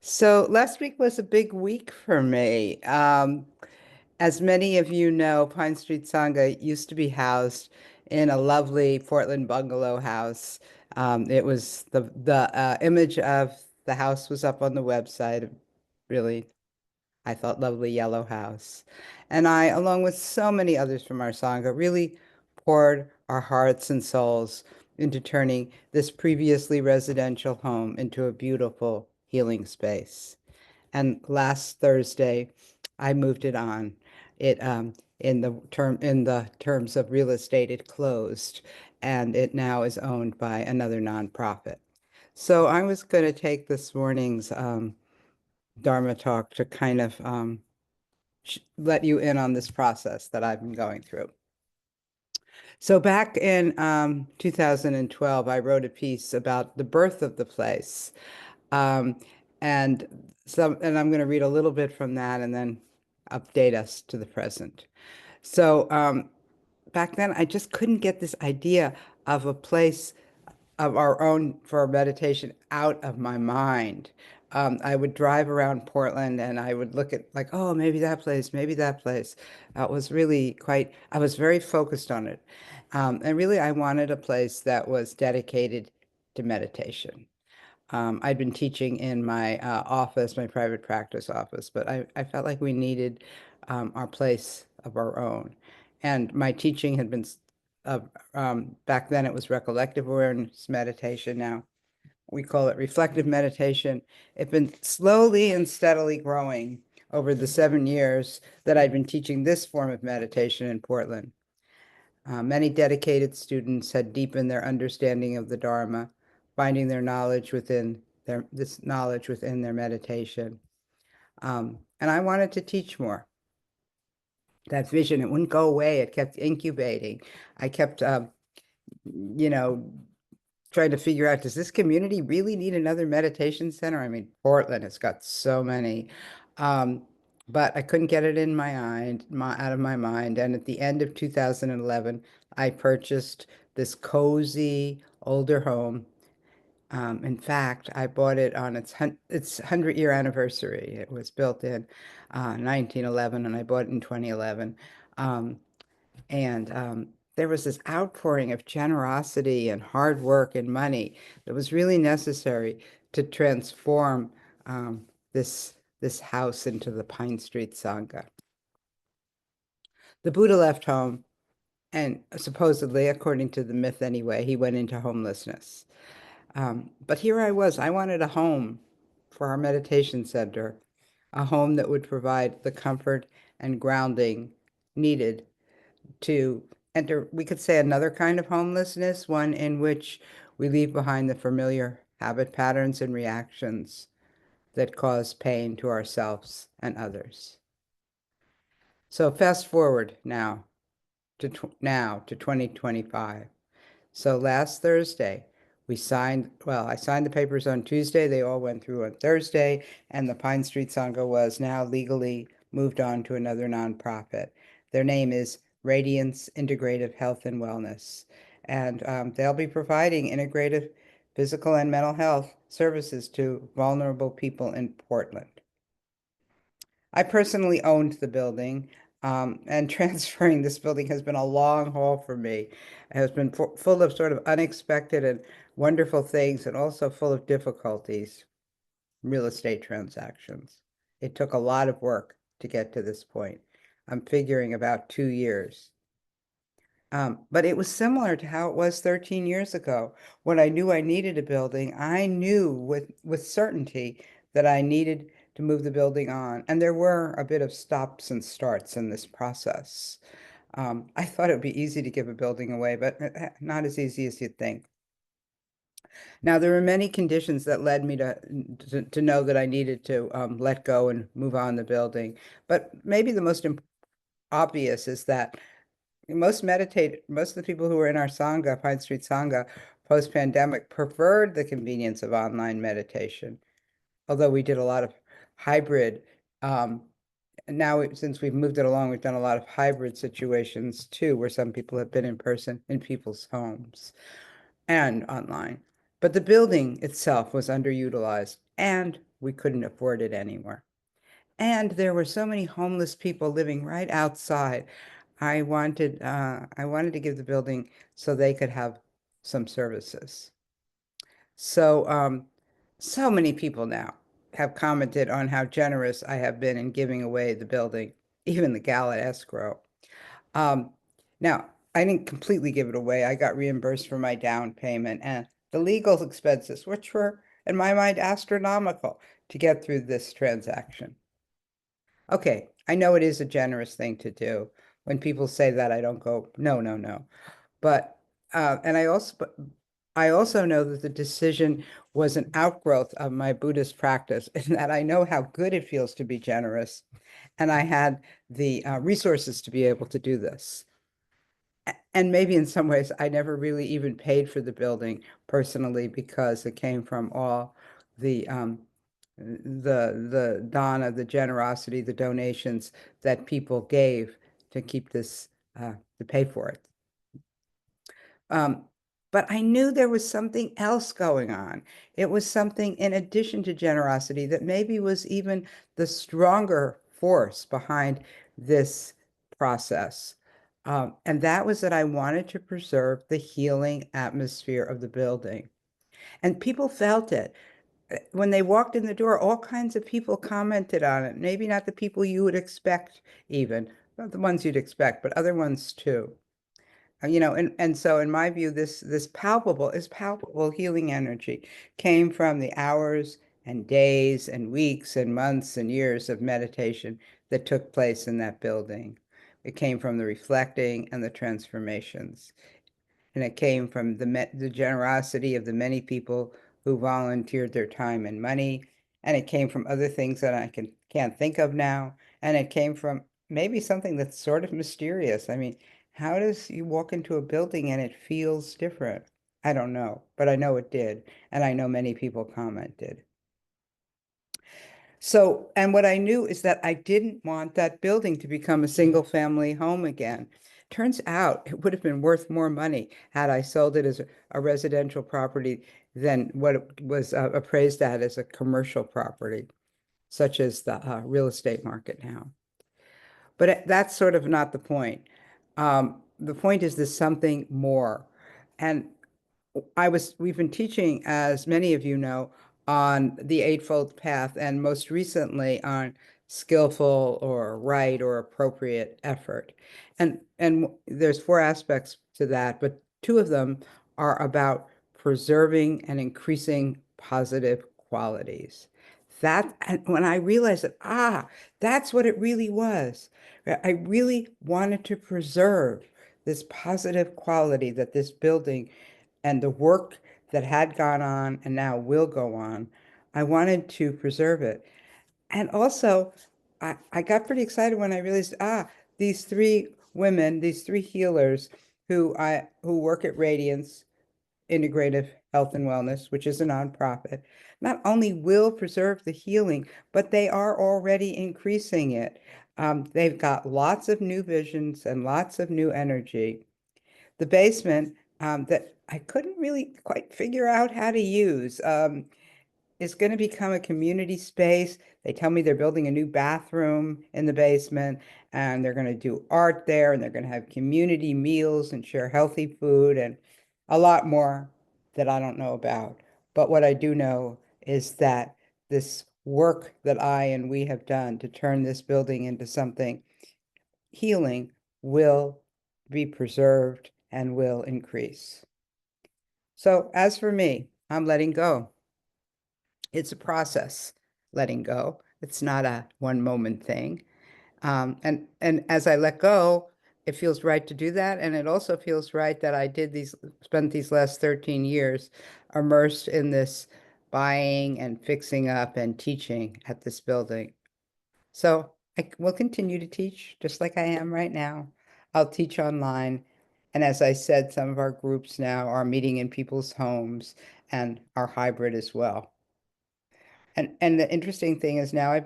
So last week was a big week for me. As many of you know, Pine Street Sangha used to be housed in a lovely Portland bungalow house. It was the image of the house was up on the website. Really, I thought lovely yellow house. And I, along with so many others from our Sangha, really poured our hearts and souls into turning this previously residential home into a beautiful healing space. And last Thursday, I moved it on. It in the terms of real estate, it closed, and it now is owned by another nonprofit. So I was going to take this morning's Dharma talk to kind of let you in on this process that I've been going through. So back in 2012, I wrote a piece about the birth of the place. Um, and and I'm going to read a little bit from that and then update us to the present. So back then, I just couldn't get this idea of a place of our own for meditation out of my mind. I would drive around Portland and I would look at like, oh, maybe that place, maybe that place. It was really I was very focused on it. And really, I wanted a place that was dedicated to meditation. I'd been teaching in my office, my private practice office, but I felt like we needed our place of our own. And my teaching had been, uh, back then it was recollective awareness meditation. Now we call it reflective meditation. It's been slowly and steadily growing over the 7 years that I'd been teaching this form of meditation in Portland. Many dedicated students had deepened their understanding of the Dharma, finding this knowledge within their meditation. And I wanted to teach more. That vision, it wouldn't go away. It kept incubating. I kept, you know, trying to figure out, does this community really need another meditation center? I mean, Portland has got so many. Um, but I couldn't get it in out of my mind. And at the end of 2011, I purchased this cozy older home. In fact, I bought it on its 100-year anniversary. It was built in 1911, and I bought it in 2011. Um, and there was this outpouring of generosity and hard work and money that was really necessary to transform um, this house into the Pine Street Sangha. The Buddha left home, and supposedly, according to the myth anyway, he went into homelessness. But here I was. I wanted a home for our meditation center, a home that would provide the comfort and grounding needed to enter, we could say, another kind of homelessness, one in which we leave behind the familiar habit patterns and reactions that cause pain to ourselves and others. So fast forward now to 2025. So last Thursday, I signed the papers on Tuesday. They all went through on Thursday, and the Pine Street Sangha was now legally moved on to another nonprofit. Their name is Radiance Integrative Health and Wellness, and they'll be providing integrative physical and mental health services to vulnerable people in Portland. I personally owned the building, and transferring this building has been a long haul for me. It has been full of sort of unexpected and wonderful things, and also full of difficulties, real estate transactions. It took a lot of work to get to this point. I'm figuring about 2 years. But it was similar to how it was 13 years ago. When I knew I needed a building, I knew with certainty that I needed to move the building on. And there were a bit of stops and starts in this process. I thought it would be easy to give a building away, but not as easy as you'd think. Now, there were many conditions that led me to know that I needed to let go and move on the building. But maybe the most obvious is that most of the people who were in our Sangha, Pine Street Sangha, post-pandemic, preferred the convenience of online meditation. Although we did a lot of hybrid, now since we've moved it along, we've done a lot of hybrid situations too, where some people have been in person in people's homes and online. But the building itself was underutilized and we couldn't afford it anymore. And there were so many homeless people living right outside. I wanted to give the building so they could have some services. So, so many people now have commented on how generous I have been in giving away the building, even the gala escrow. Um, Now, I didn't completely give it away. I got reimbursed for my down payment and the legal expenses, which were, in my mind, astronomical to get through this transaction. Okay, I know it is a generous thing to do. When people say that, I don't go, no, no, no. But and I also know that the decision was an outgrowth of my Buddhist practice, and that I know how good it feels to be generous, and I had the resources to be able to do this. And maybe in some ways, I never really even paid for the building personally because it came from all the the dana, the generosity, the donations that people gave to keep this to pay for it. Um, but I knew there was something else going on. It was something in addition to generosity that maybe was even the stronger force behind this process. And that was that I wanted to preserve the healing atmosphere of the building. And people felt it. When they walked in the door, all kinds of people commented on it. Maybe not the people you would expect, even, not the ones you'd expect, but other ones too. And so in my view, this palpable healing energy came from the hours and days and weeks and months and years of meditation that took place in that building. It came from the reflecting and the transformations. And it came from the generosity of the many people who volunteered their time and money. And it came from other things that can't think of now. And it came from maybe something that's sort of mysterious. I mean, how does you walk into a building and it feels different? I don't know, but I know it did. And I know many people commented. So, and what I knew is that I didn't want that building to become a single family home again. Turns out it would have been worth more money had I sold it as a residential property than what it was appraised at as a commercial property, such as the real estate market now. But that's sort of not the point. The point is there's something more. And we've been teaching, as many of you know, on the Eightfold Path, and most recently on skillful or right or appropriate effort. And there's four aspects to that, but two of them are about preserving and increasing positive qualities. And when I realized that, that's what it really was. I really wanted to preserve this positive quality that this building and the work that had gone on and now will go on, I wanted to preserve it. And also, I got pretty excited when I realized, these three women, these three healers who work at Radiance Integrative Health and Wellness, which is a nonprofit, not only will preserve the healing, but they are already increasing it. They've got lots of new visions and lots of new energy. The basement that I couldn't really quite figure out how to use is going to become a community space. They tell me they're building a new bathroom in the basement, and they're going to do art there, and they're going to have community meals and share healthy food and a lot more that I don't know about. But what I do know is that this work that I and we have done to turn this building into something healing will be preserved and will increase. So as for me, I'm letting go. It's a process, letting go. It's not a one moment thing. And as I let go, it feels right to do that. And it also feels right that spent these last 13 years immersed in this buying and fixing up and teaching at this building. So I will continue to teach just like I am right now. I'll teach online. And as I said, some of our groups now are meeting in people's homes and are hybrid as well. And the interesting thing is now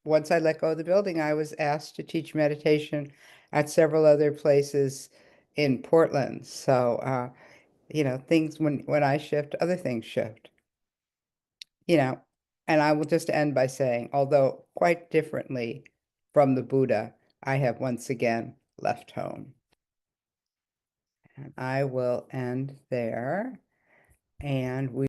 once I let go of the building, I was asked to teach meditation at several other places in Portland. So things when I shift, other things shift. You know, And I will just end by saying, although quite differently from the Buddha, I have once again left home. And I will end there, and we